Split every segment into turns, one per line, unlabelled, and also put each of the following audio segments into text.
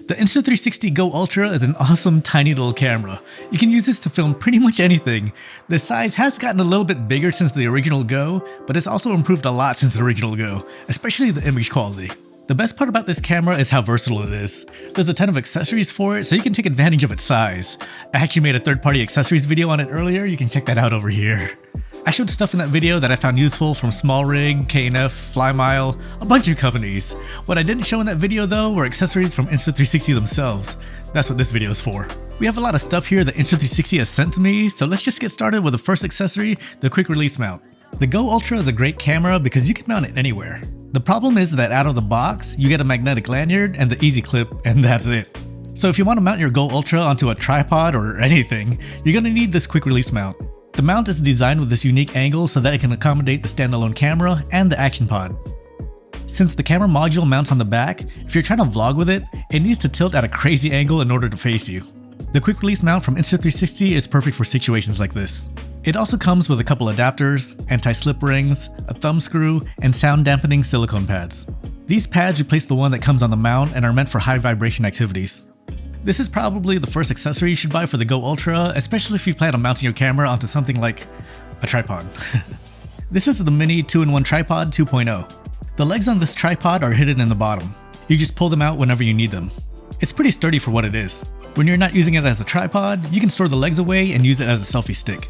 The Insta360 Go Ultra is an awesome tiny little camera. You can use this to film pretty much anything. The size has gotten a little bit bigger since the original Go, but it's also improved a lot since the original Go, especially the image quality. The best part about this camera is how versatile it is. There's a ton of accessories for it, so you can take advantage of its size. I actually made a third-party accessories video on it earlier, you can check that out over here. I showed stuff in that video that I found useful from SmallRig, K&F, FlyMile, a bunch of companies. What I didn't show in that video though were accessories from Insta360 themselves. That's what this video is for. We have a lot of stuff here that Insta360 has sent to me, so let's just get started with the first accessory, the quick release mount. The Go Ultra is a great camera because you can mount it anywhere. The problem is that out of the box, you get a magnetic lanyard and the easy clip, and that's it. So if you want to mount your Go Ultra onto a tripod or anything, you're going to need this quick release mount. The mount is designed with this unique angle so that it can accommodate the standalone camera and the action pod. Since the camera module mounts on the back, if you're trying to vlog with it, it needs to tilt at a crazy angle in order to face you. The quick release mount from Insta360 is perfect for situations like this. It also comes with a couple adapters, anti-slip rings, a thumb screw, and sound dampening silicone pads. These pads replace the one that comes on the mount and are meant for high vibration activities. This is probably the first accessory you should buy for the Go Ultra, especially if you plan on mounting your camera onto something like a tripod. This is the Mini 2-in-1 Tripod 2.0. The legs on this tripod are hidden in the bottom. You just pull them out whenever you need them. It's pretty sturdy for what it is. When you're not using it as a tripod, you can store the legs away and use it as a selfie stick.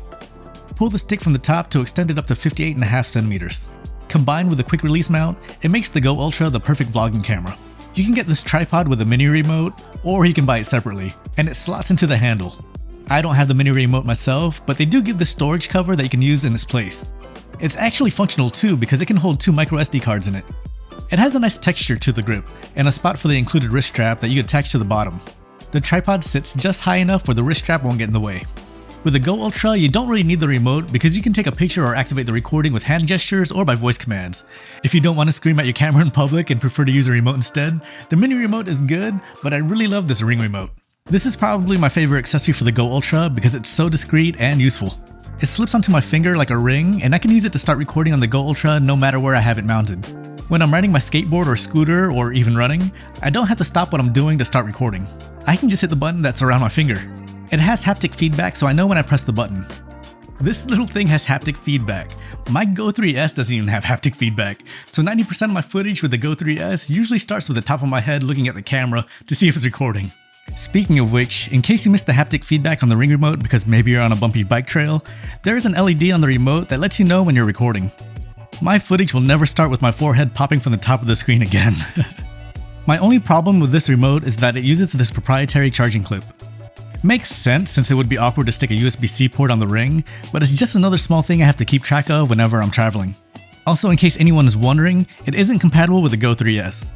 Pull the stick from the top to extend it up to 58.5 centimeters. Combined with a quick release mount, it makes the Go Ultra the perfect vlogging camera. You can get this tripod with a mini remote, or you can buy it separately, and it slots into the handle. I don't have the mini remote myself, but they do give this storage cover that you can use in its place. It's actually functional too because it can hold 2 micro SD cards in it. It has a nice texture to the grip, and a spot for the included wrist strap that you attach to the bottom. The tripod sits just high enough where the wrist strap won't get in the way. With the Go Ultra, you don't really need the remote because you can take a picture or activate the recording with hand gestures or by voice commands. If you don't want to scream at your camera in public and prefer to use a remote instead, the mini remote is good, but I really love this ring remote. This is probably my favorite accessory for the Go Ultra because it's so discreet and useful. It slips onto my finger like a ring, and I can use it to start recording on the Go Ultra no matter where I have it mounted. When I'm riding my skateboard or scooter or even running, I don't have to stop what I'm doing to start recording. I can just hit the button that's around my finger. It has haptic feedback, so I know when I press the button. This little thing has haptic feedback. My Go 3S doesn't even have haptic feedback, so 90% of my footage with the Go 3S usually starts with the top of my head looking at the camera to see if it's recording. Speaking of which, in case you missed the haptic feedback on the ring remote because maybe you're on a bumpy bike trail, there is an LED on the remote that lets you know when you're recording. My footage will never start with my forehead popping from the top of the screen again. My only problem with this remote is that it uses this proprietary charging clip. Makes sense since it would be awkward to stick a USB-C port on the ring, but it's just another small thing I have to keep track of whenever I'm traveling. Also, in case anyone is wondering, it isn't compatible with the Go 3S.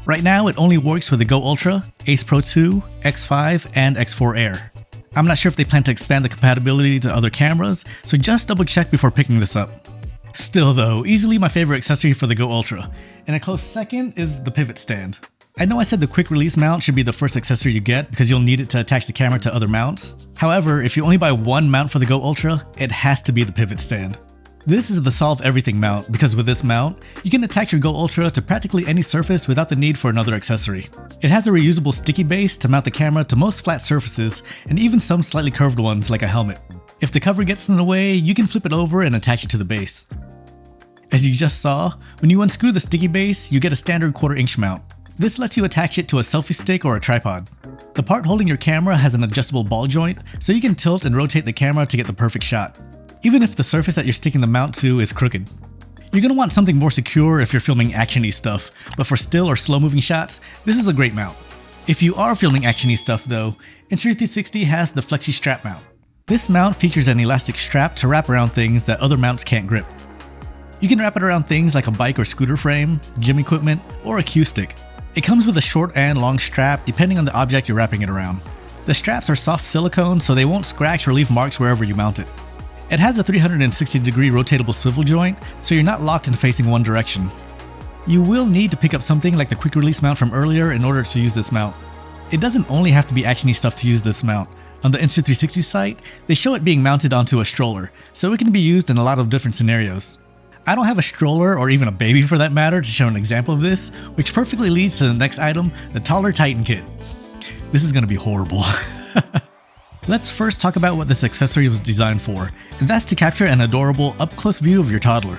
Right now, it only works with the Go Ultra, Ace Pro 2, X5, and X4 Air. I'm not sure if they plan to expand the compatibility to other cameras, so just double check before picking this up. Still though, easily my favorite accessory for the Go Ultra, and a close second is the pivot stand. I know I said the quick release mount should be the first accessory you get because you'll need it to attach the camera to other mounts. However, if you only buy one mount for the Go Ultra, it has to be the pivot stand. This is the solve everything mount because with this mount, you can attach your Go Ultra to practically any surface without the need for another accessory. It has a reusable sticky base to mount the camera to most flat surfaces and even some slightly curved ones like a helmet. If the cover gets in the way, you can flip it over and attach it to the base. As you just saw, when you unscrew the sticky base, you get a standard 1/4 inch mount. This lets you attach it to a selfie stick or a tripod. The part holding your camera has an adjustable ball joint, so you can tilt and rotate the camera to get the perfect shot, even if the surface that you're sticking the mount to is crooked. You're going to want something more secure if you're filming action-y stuff, but for still or slow-moving shots, this is a great mount. If you are filming action-y stuff though, Insta360 has the Flexi strap mount. This mount features an elastic strap to wrap around things that other mounts can't grip. You can wrap it around things like a bike or scooter frame, gym equipment, or a cue stick. It comes with a short and long strap depending on the object you're wrapping it around. The straps are soft silicone so they won't scratch or leave marks wherever you mount it. It has a 360-degree rotatable swivel joint so you're not locked in facing one direction. You will need to pick up something like the quick release mount from earlier in order to use this mount. It doesn't only have to be actiony stuff to use this mount. On the Insta360 site, they show it being mounted onto a stroller, so it can be used in a lot of different scenarios. I don't have a stroller or even a baby for that matter to show an example of this, which perfectly leads to the next item, the Toddler Titan Kit. This is gonna be horrible. Let's first talk about what this accessory was designed for, and that's to capture an adorable up-close view of your toddler.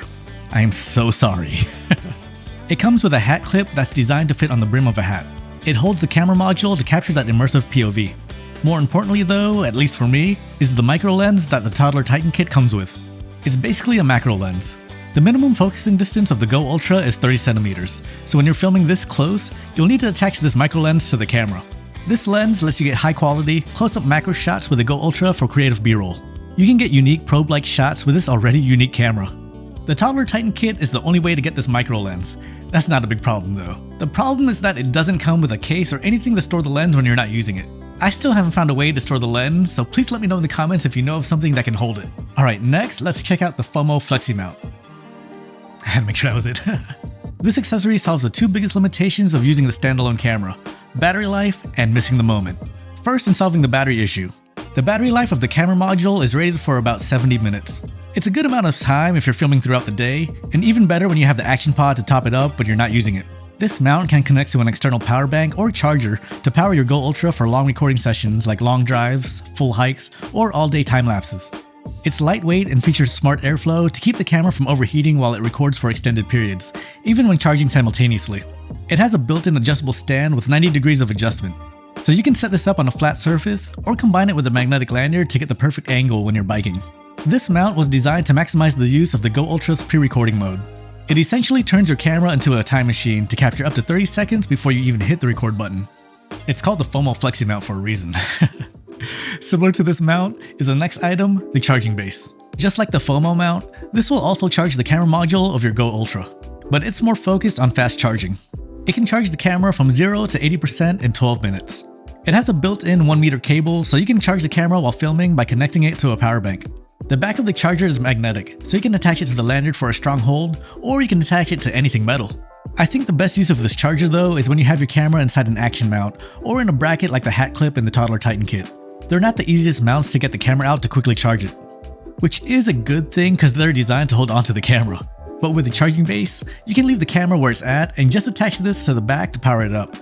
I am so sorry. It comes with a hat clip that's designed to fit on the brim of a hat. It holds the camera module to capture that immersive POV. More importantly though, at least for me, is the micro lens that the Toddler Titan Kit comes with. It's basically a macro lens. The minimum focusing distance of the Go Ultra is 30 centimeters, so when you're filming this close, you'll need to attach this micro lens to the camera. This lens lets you get high quality, close-up macro shots with the Go Ultra for creative B-roll. You can get unique probe-like shots with this already unique camera. The Toddler Titan Kit is the only way to get this micro lens. That's not a big problem though. The problem is that it doesn't come with a case or anything to store the lens when you're not using it. I still haven't found a way to store the lens, so please let me know in the comments if you know of something that can hold it. Alright, next let's check out the FOMO Flexi mount. I had to make sure that was it. This accessory solves the two biggest limitations of using the standalone camera: battery life and missing the moment. First, in solving the battery issue. The battery life of the camera module is rated for about 70 minutes. It's a good amount of time if you're filming throughout the day, and even better when you have the action pod to top it up when you're not using it. This mount can connect to an external power bank or charger to power your Go Ultra for long recording sessions like long drives, full hikes, or all-day time lapses. It's lightweight and features smart airflow to keep the camera from overheating while it records for extended periods, even when charging simultaneously. It has a built-in adjustable stand with 90 degrees of adjustment, so you can set this up on a flat surface or combine it with a magnetic lanyard to get the perfect angle when you're biking. This mount was designed to maximize the use of the Go Ultra's pre-recording mode. It essentially turns your camera into a time machine to capture up to 30 seconds before you even hit the record button. It's called the FOMO Flexi mount for a reason. Similar to this mount is the next item, the charging base. Just like the FOMO mount, this will also charge the camera module of your Go Ultra, but it's more focused on fast charging. It can charge the camera from 0 to 80% in 12 minutes. It has a built-in 1 meter cable, so you can charge the camera while filming by connecting it to a power bank. The back of the charger is magnetic, so you can attach it to the lanyard for a strong hold, or you can attach it to anything metal. I think the best use of this charger though is when you have your camera inside an action mount, or in a bracket like the hat clip in the Toddler Titan Kit. They're not the easiest mounts to get the camera out to quickly charge it. Which is a good thing because they're designed to hold onto the camera. But with the charging base, you can leave the camera where it's at and just attach this to the back to power it up.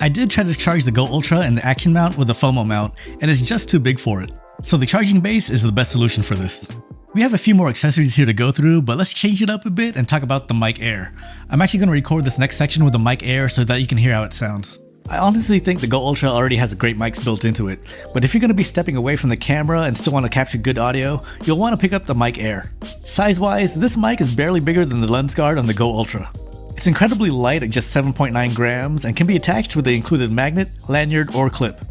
I did try to charge the Go Ultra and the action mount with the FOMO mount, and it's just too big for it. So the charging base is the best solution for this. We have a few more accessories here to go through, but let's change it up a bit and talk about the Mic Air. I'm actually going to record this next section with the Mic Air so that you can hear how it sounds. I honestly think the Go Ultra already has great mics built into it, but if you're going to be stepping away from the camera and still want to capture good audio, you'll want to pick up the Mic Air. Size-wise, this mic is barely bigger than the lens guard on the Go Ultra. It's incredibly light at just 7.9 grams and can be attached with the included magnet, lanyard, or clip.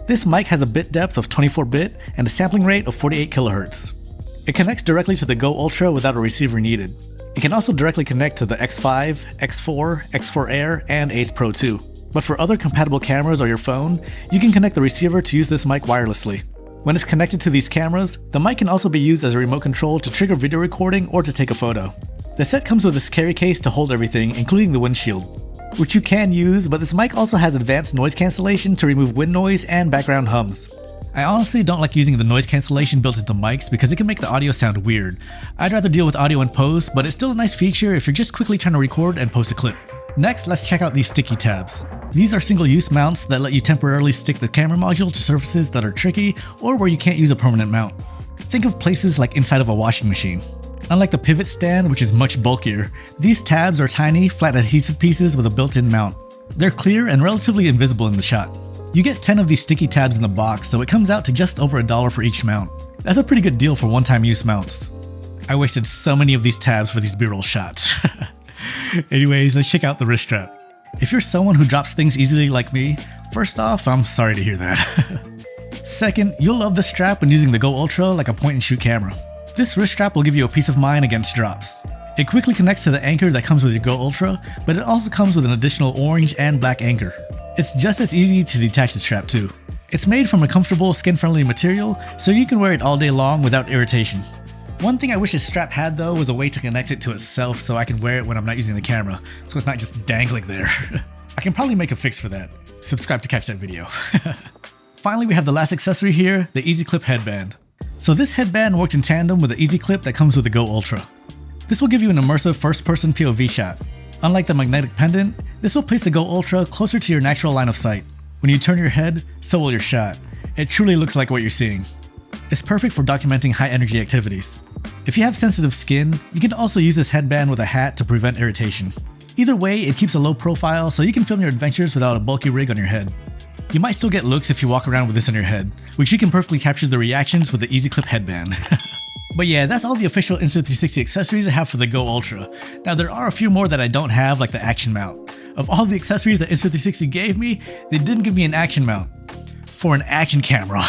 This mic has a bit depth of 24-bit and a sampling rate of 48 kHz. It connects directly to the Go Ultra without a receiver needed. It can also directly connect to the X5, X4, X4 Air, and Ace Pro 2. But for other compatible cameras or your phone, you can connect the receiver to use this mic wirelessly. When it's connected to these cameras, the mic can also be used as a remote control to trigger video recording or to take a photo. The set comes with this carry case to hold everything, including the windshield, which you can use, but this mic also has advanced noise cancellation to remove wind noise and background hums. I honestly don't like using the noise cancellation built into mics because it can make the audio sound weird. I'd rather deal with audio in post, but it's still a nice feature if you're just quickly trying to record and post a clip. Next, let's check out these sticky tabs. These are single-use mounts that let you temporarily stick the camera module to surfaces that are tricky or where you can't use a permanent mount. Think of places like inside of a washing machine. Unlike the pivot stand, which is much bulkier, these tabs are tiny, flat adhesive pieces with a built-in mount. They're clear and relatively invisible in the shot. You get 10 of these sticky tabs in the box, so it comes out to just over $1 for each mount. That's a pretty good deal for one-time use mounts. I wasted so many of these tabs for these B-roll shots. Anyways, let's check out the wrist strap. If you're someone who drops things easily like me, first off, I'm sorry to hear that. Second, you'll love this strap when using the Go Ultra like a point-and-shoot camera. This wrist strap will give you a peace of mind against drops. It quickly connects to the anchor that comes with your Go Ultra, but it also comes with an additional orange and black anchor. It's just as easy to detach the strap too. It's made from a comfortable, skin-friendly material, so you can wear it all day long without irritation. One thing I wish this strap had though was a way to connect it to itself so I can wear it when I'm not using the camera, so it's not just dangling there. I can probably make a fix for that. Subscribe to catch that video. Finally, we have the last accessory here, the Easy Clip Headband. So this headband works in tandem with the Easy Clip that comes with the Go Ultra. This will give you an immersive first-person POV shot. Unlike the magnetic pendant, this will place the Go Ultra closer to your natural line of sight. When you turn your head, so will your shot. It truly looks like what you're seeing. It's perfect for documenting high energy activities. If you have sensitive skin, you can also use this headband with a hat to prevent irritation. Either way, it keeps a low profile so you can film your adventures without a bulky rig on your head. You might still get looks if you walk around with this on your head, which you can perfectly capture the reactions with the Easy Clip headband. But yeah, that's all the official Insta360 accessories I have for the Go Ultra. Now there are a few more that I don't have, like the action mount. Of all the accessories that Insta360 gave me, they didn't give me an action mount. For an action camera.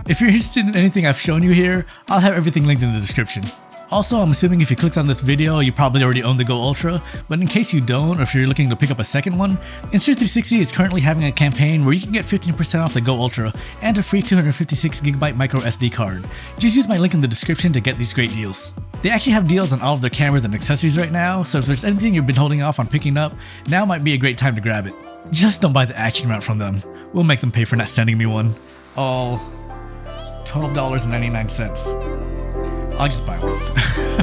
If you're interested in anything I've shown you here, I'll have everything linked in the description. Also, I'm assuming if you clicked on this video, you probably already own the Go Ultra, but in case you don't, or if you're looking to pick up a second one, Insta360 is currently having a campaign where you can get 15% off the Go Ultra and a free 256GB micro SD card. Just use my link in the description to get these great deals. They actually have deals on all of their cameras and accessories right now, so if there's anything you've been holding off on picking up, now might be a great time to grab it. Just don't buy the action mount from them. We'll make them pay for not sending me one. All $12.99. I'll just buy one.